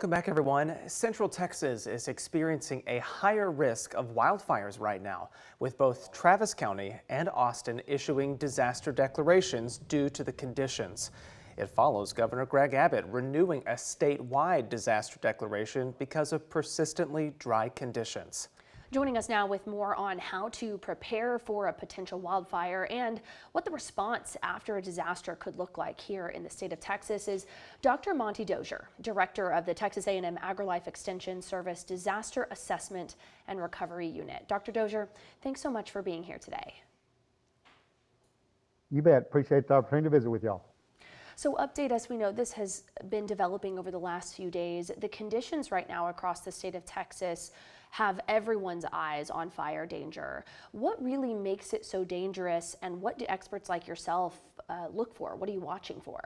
Welcome back, everyone. Central Texas is experiencing a higher risk of wildfires right now, with both Travis County and Austin issuing disaster declarations due to the conditions. It follows Governor Greg Abbott renewing a statewide disaster declaration because of persistently dry conditions. Joining us now with more on how to prepare for a potential wildfire and what the response after a disaster could look like here in the state of Texas is Dr. Monty Dozier, director of the Texas A&M Agrilife Extension Service Disaster Assessment and Recovery Unit. Dr. Dozier, thanks so much for being here today. You bet. Appreciate the opportunity to visit with y'all. So update us, we know this has been developing over the last few days. The conditions right now across the state of Texas have everyone's eyes on fire danger. What really makes it so dangerous, and what do experts like yourself look for? What are you watching for?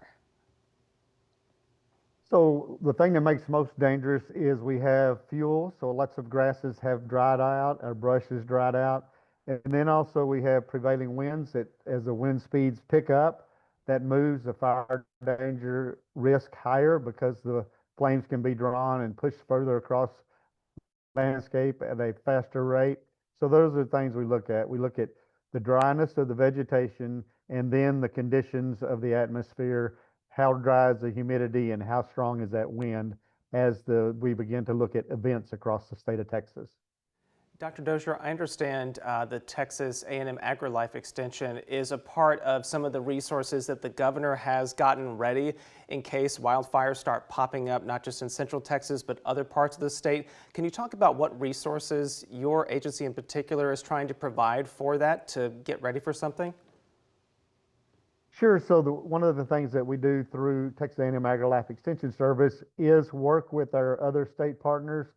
So the thing that makes it most dangerous is we have fuel. So lots of grasses have dried out, our brush is dried out. And then also we have prevailing winds that as the wind speeds pick up, that moves the fire danger risk higher because the flames can be drawn and pushed further across landscape at a faster rate. So those are the things we look at. We look at the dryness of the vegetation and then the conditions of the atmosphere. How dry is the humidity and how strong is that wind as we begin to look at events across the state of Texas. Dr. Dozier, I understand the Texas A&M Agrilife Extension is a part of some of the resources that the governor has gotten ready in case wildfires start popping up, not just in Central Texas, but other parts of the state. Can you talk about what resources your agency in particular is trying to provide for that to get ready for something? Sure. So one of the things that we do through Texas A&M Agrilife Extension Service is work with our other state partners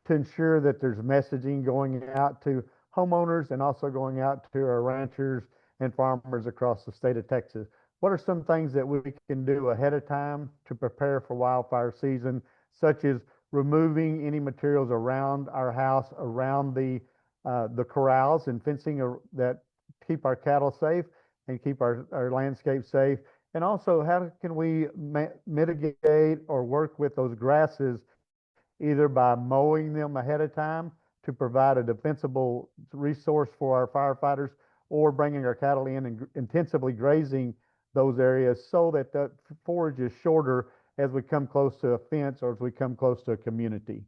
to ensure that there's messaging going out to homeowners and also going out to our ranchers and farmers across the state of Texas. What are some things that we can do ahead of time to prepare for wildfire season, such as removing any materials around our house, around the corrals and fencing that keep our cattle safe and keep our landscape safe? And also, how can we mitigate or work with those grasses, either by mowing them ahead of time to provide a defensible resource for our firefighters, or bringing our cattle in and intensively grazing those areas so that the forage is shorter as we come close to a fence or as we come close to a community.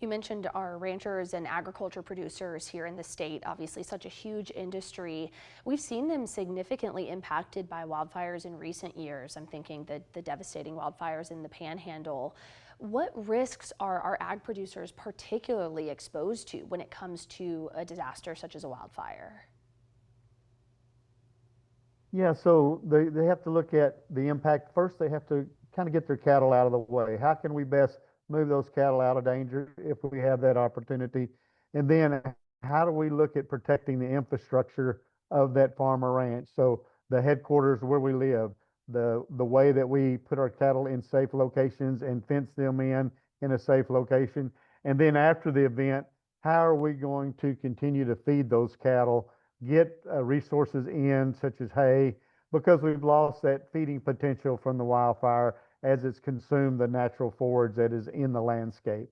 You mentioned our ranchers and agriculture producers here in the state, obviously such a huge industry. We've seen them significantly impacted by wildfires in recent years. I'm thinking the devastating wildfires in the Panhandle. What risks are our ag producers particularly exposed to when it comes to a disaster such as a wildfire? Yeah, so they have to look at the impact. First, they have to kind of get their cattle out of the way. How can we best move those cattle out of danger if we have that opportunity? And then how do we look at protecting the infrastructure of that farm or ranch? So the headquarters where we live, the way that we put our cattle in safe locations and fence them in a safe location. And then after the event, how are we going to continue to feed those cattle, get resources in such as hay, because we've lost that feeding potential from the wildfire as it's consumed the natural forage that is in the landscape.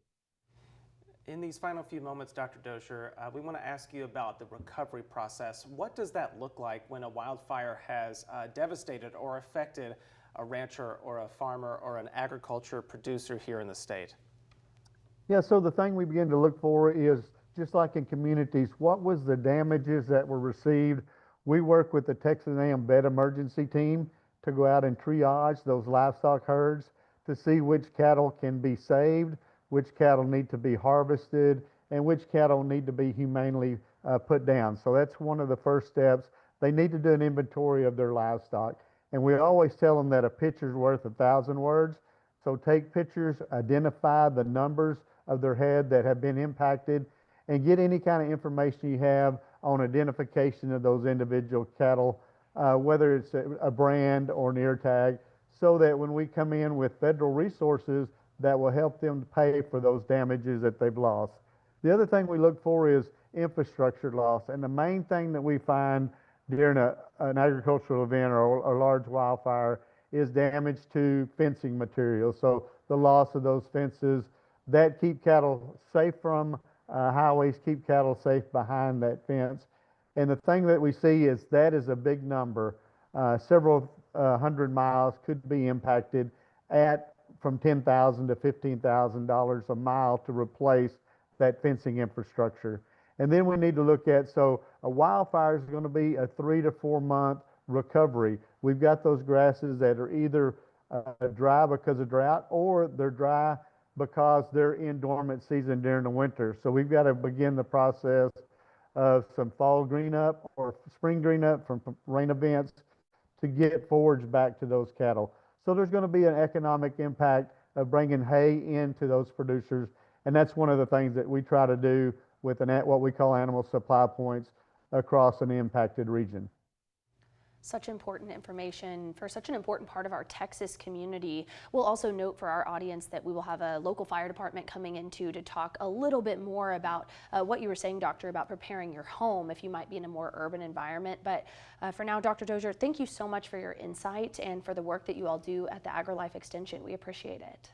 In these final few moments, Dr. Dozier, we want to ask you about the recovery process. What does that look like when a wildfire has devastated or affected a rancher or a farmer or an agriculture producer here in the state? Yeah, so the thing we begin to look for is, just like in communities, what was the damages that were received? We work with the Texas A&M Vet Emergency Team to go out and triage those livestock herds to see which cattle can be saved, which cattle need to be harvested, and which cattle need to be humanely put down. So that's one of the first steps. They need to do an inventory of their livestock. And we always tell them that a picture's worth 1,000 words. So take pictures, identify the numbers of their head that have been impacted, and get any kind of information you have on identification of those individual cattle, whether it's a brand or an ear tag, so that when we come in with federal resources, that will help them to pay for those damages that they've lost. The other thing we look for is infrastructure loss. And the main thing that we find during an agricultural event or a large wildfire is damage to fencing materials. So the loss of those fences that keep cattle safe from highways, keep cattle safe behind that fence. And the thing that we see is that is a big number. Several hundred miles could be impacted at from $10,000 to $15,000 a mile to replace that fencing infrastructure. And then we need to look at, so a wildfire is going to be a 3 to 4 month recovery. We've got those grasses that are either dry because of drought, or they're dry because they're in dormant season during the winter. So we've got to begin the process of some fall green up or spring green up from rain events to get forage back to those cattle. So there's going to be an economic impact of bringing hay into those producers. And that's one of the things that we try to do with what we call animal supply points across an impacted region. Such important information for such an important part of our Texas community. We'll also note for our audience that we will have a local fire department coming in to talk a little bit more about what you were saying, Doctor, about preparing your home if you might be in a more urban environment. But for now, Dr. Dozier, thank you so much for your insight and for the work that you all do at the Agrilife Extension. We appreciate it.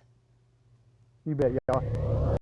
You bet, y'all.